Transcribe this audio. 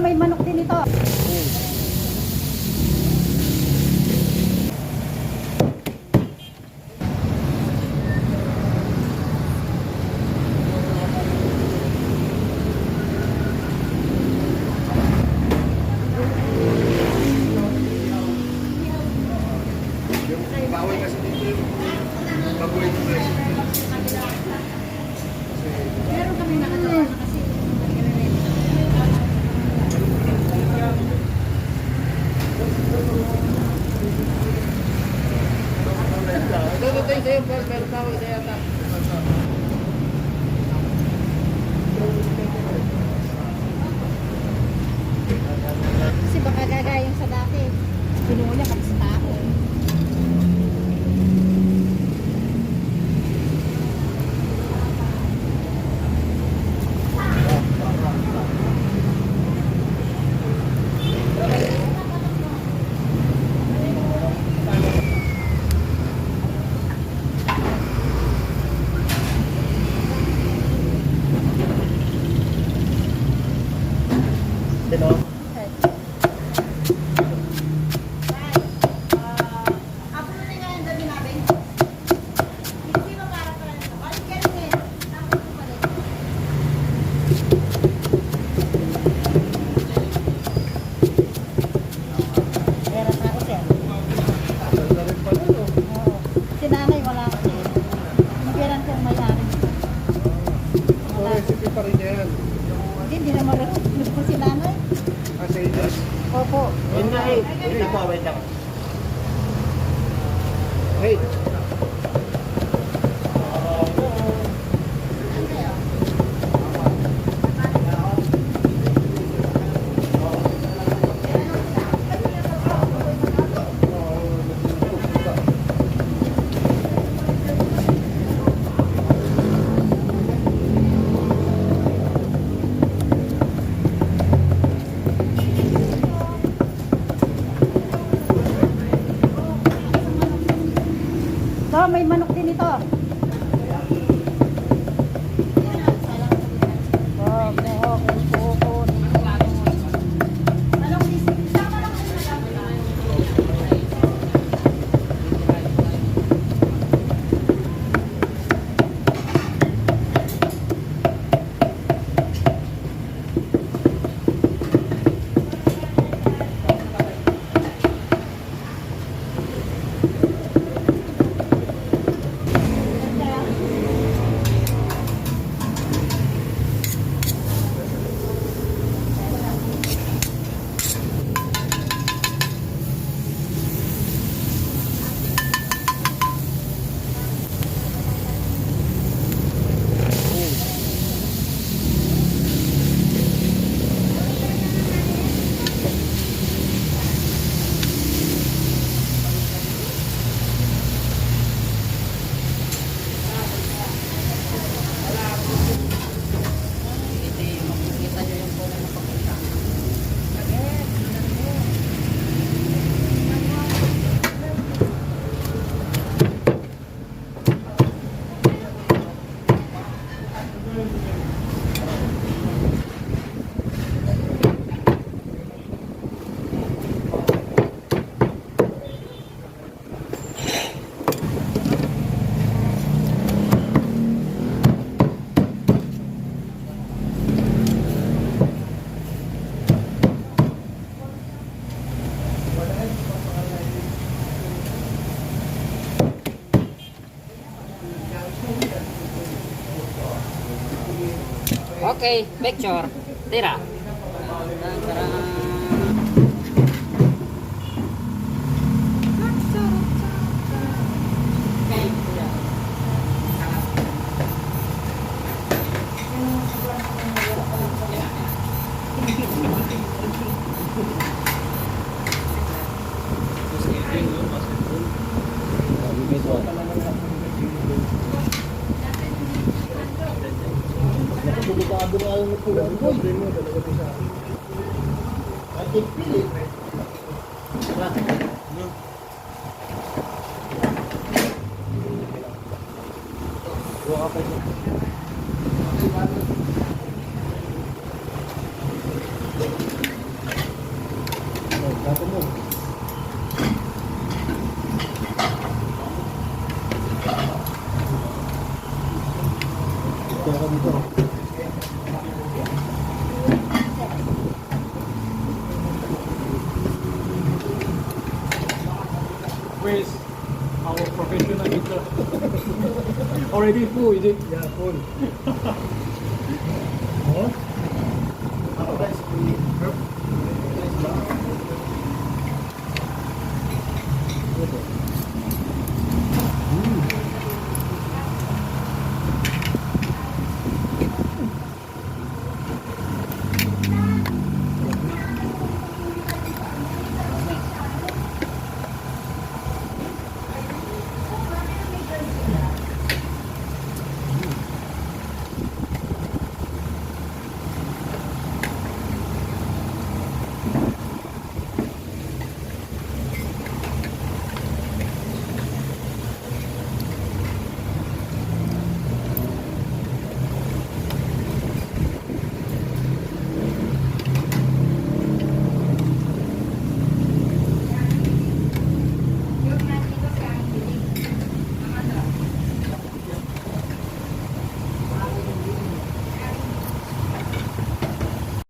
may manok din ito. Bawal kasi dito yung bagoy ng presyo. Meron kami nakatawa na kasi. Ito sa'yo, pero tawag sa'yo yata. Kasi baka gagayang sa dati. Pinuha niya kasi sa tao. Dito. Si nanay wala kasi. Mabiran kong may-ari. So, recipe pa rin yan. Hindi naman rin po si nanay. Sa inyo. Opo. Yun nga eh. Wait ako, wait ako. Wait. So, may manok din ito. Okay, picture. Tira. Nakapagod na ayaw na po ang problem mo talaga po sa akin. At ipilit. Buka pa siya. dito. Where's our professional eater? Already full, is it? Yeah, full.